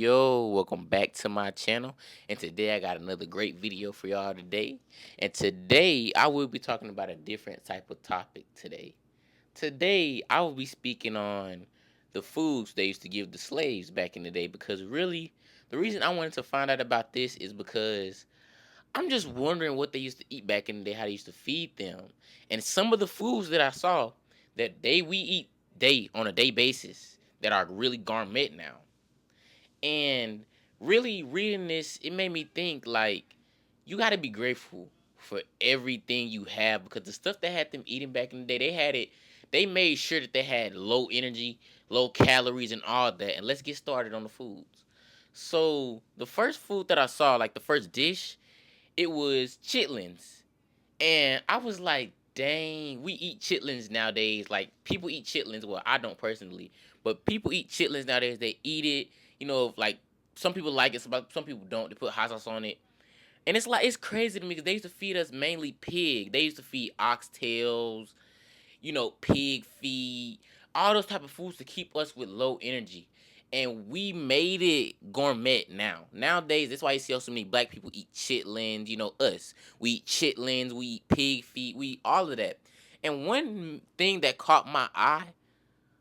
yo, welcome back to my channel. And today I got another great video for y'all today. And today I will be talking about a different type of topic today. Today I will be speaking on the foods they used to give the slaves back in the day because really the reason I wanted to find out about this is because I'm just wondering what they used to eat back in the day, how they used to feed them. And some of the foods that I saw that we eat day on a day basis that are really gourmet now. And really reading this, it made me think like you got to be grateful for everything you have because the stuff they had them eating back in the day, they had it. They made sure that they had low energy, low calories, and all that. And let's get started on the foods. So the first food that I saw, like the first dish, it was chitlins, and I was like, dang, we eat chitlins nowadays. Like people eat chitlins. Well, I don't personally, but people eat chitlins nowadays. They eat it. Like some people like it, some people don't. They put hot sauce on it, and it's like it's crazy to me because they used to feed us mainly pig. They used to feed oxtails, pig feed, all those type of foods to keep us with low energy. And we made it gourmet now. Nowadays, that's why you see so many black people eat chitlins, us. We eat chitlins, we eat pig feet, we eat all of that. And one thing that caught my eye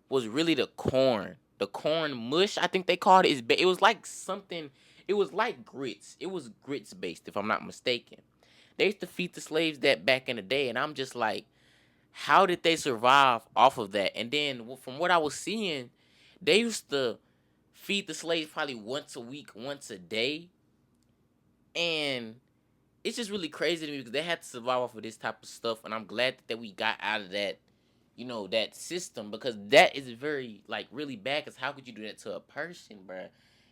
was really the corn. The corn mush, I think they called it. It was like something, it was like grits. It was grits based, if I'm not mistaken. They used to feed the slaves that back in the day, and I'm just like, how did they survive off of that? And then from what I was seeing, they used to feed the slaves probably once a week, once a day, and it's just really crazy to me because they had to survive off of this type of stuff. And I'm glad that we got out of that, that system because that is very like really bad. Because how could you do that to a person, bruh?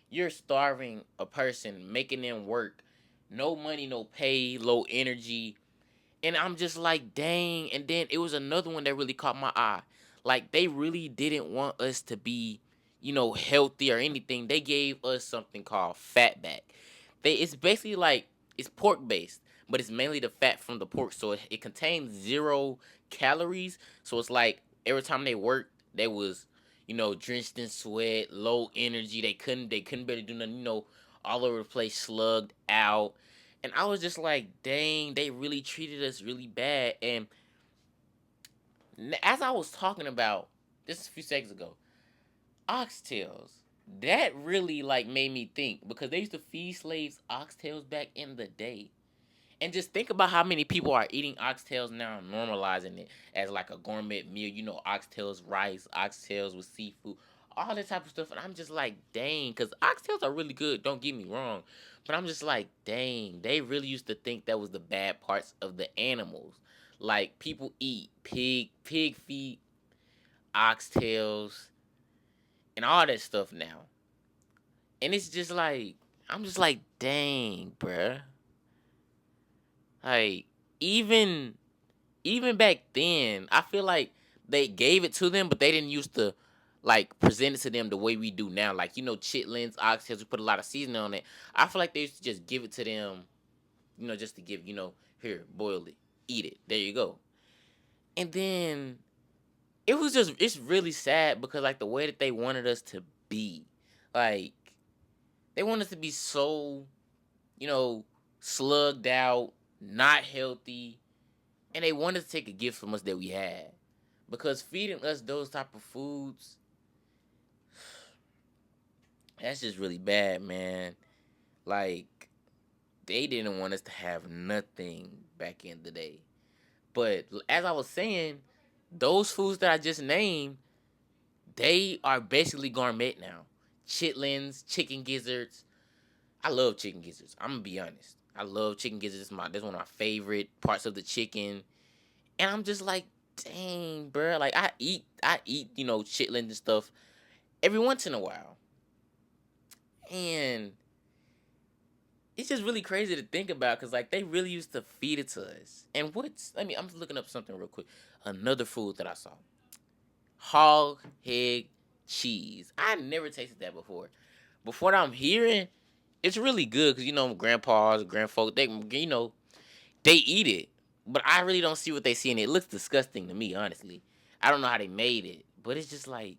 You're starving a person, making them work, no money, no pay, low energy, and I'm just like, dang. And then it was another one that really caught my eye. Like, they really didn't want us to be, healthy or anything. They gave us something called fatback. It's basically like, it's pork based, but it's mainly the fat from the pork. So it contains 0 calories. So it's like every time they worked, they was, drenched in sweat, low energy. They couldn't barely do nothing, all over the place, slugged out. And I was just like, dang, they really treated us really bad. And as I was talking about this a few seconds ago, oxtails, that really like made me think because they used to feed slaves oxtails back in the day. And just think about how many people are eating oxtails now, normalizing it as like a gourmet meal. Oxtails, rice, oxtails with seafood, all that type of stuff. And I'm just like, dang, because oxtails are really good. Don't get me wrong, but I'm just like, dang, they really used to think that was the bad parts of the animals. Like people eat pig feet, oxtails, and all that stuff now. And it's just like, I'm just like, dang, bruh. Like even even back then, I feel like they gave it to them, but they didn't used to like present it to them the way we do now. Like chitlins, oxtails, we put a lot of seasoning on it. I feel like they used to just give it to them, just to give, here, boil it, eat it. There you go. And then it's really sad because like the way that they wanted us to be, like they want us to be so, you know, slugged out, not healthy, and they wanted to take a gift from us that we had. Because feeding us those type of foods, that's just really bad, man. Like they didn't want us to have nothing back in the day. But as I was saying, those foods that I just named, they are basically gourmet now. Chitlins, chicken gizzards. I love chicken gizzards. I'm gonna be honest. I love chicken gizzards. That's one of my favorite parts of the chicken. And I'm just like, dang, bro. Like I eat, chitlins and stuff every once in a while. And it's just really crazy to think about because like they really used to feed it to us. And I'm just looking up something real quick. Another food that I saw. Hog head cheese. I never tasted that before. Before what I'm hearing, it's really good because grandpas, grandfolk, they eat it. But I really don't see what they see in it. It looks disgusting to me, honestly. I don't know how they made it, but it's just like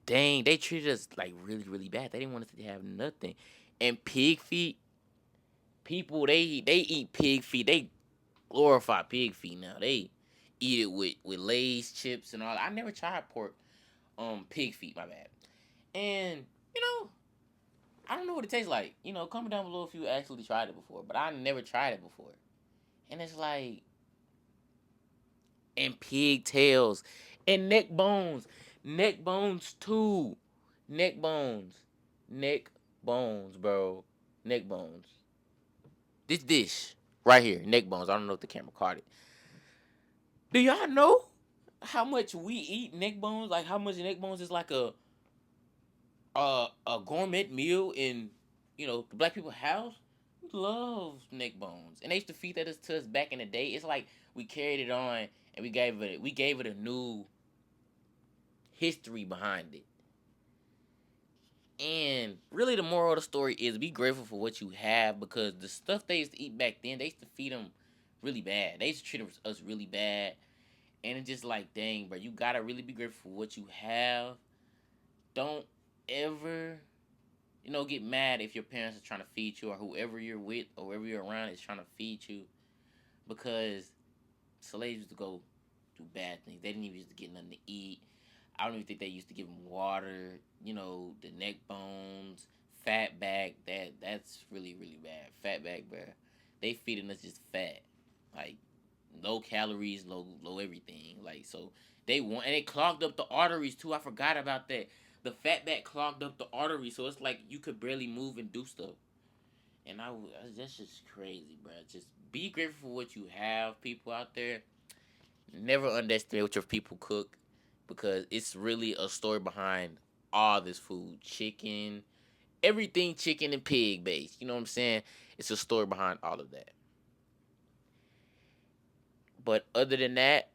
dang, they treated us like really, really bad. They didn't want us to have nothing. And pig feet, people they eat pig feet. They glorify pig feet now. They eat it with Lay's chips and all. I never tried pig feet, my bad. And you know, I don't know what it tastes like. Comment down below if you actually tried it before. But I never tried it before. And it's like, and pigtails and neck bones too, neck bones, neck bones, bro, neck bones. This dish right here, neck bones. I don't know if the camera caught it. Do y'all know how much we eat neck bones? Like how much neck bones is like a gourmet meal in the black people house. We love neck bones, and they used to feed that to us back in the day. It's like we carried it on and we gave it a new history behind it. And really, the moral of the story is be grateful for what you have, because the stuff they used to eat back then, they used to feed them really bad. They used to treat us really bad. And it's just like, dang, bro, you gotta really be grateful for what you have. Don't ever, get mad if your parents are trying to feed you, or whoever you're with or whoever you're around is trying to feed you, because slaves used to go do bad things. They didn't even used to get nothing to eat. I don't even think they used to give them water. The neck bones, fat back. That's really really bad. Fat back, bro. They feeding us just fat, like low calories, low everything. Like, so they want, and it clogged up the arteries too. I forgot about that. The fat back clogged up the arteries, so it's like you could barely move and do stuff. And that's just crazy, bro. Just be grateful for what you have, people out there. Never underestimate what your people cook, because it's really a story behind all this food. Chicken, everything chicken and pig based. You know what I'm saying? It's a story behind all of that. But other than that,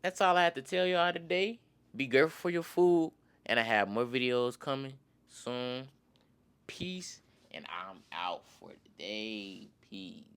that's all I have to tell y'all today. Be grateful for your food, and I have more videos coming soon. Peace, and I'm out for today. Peace.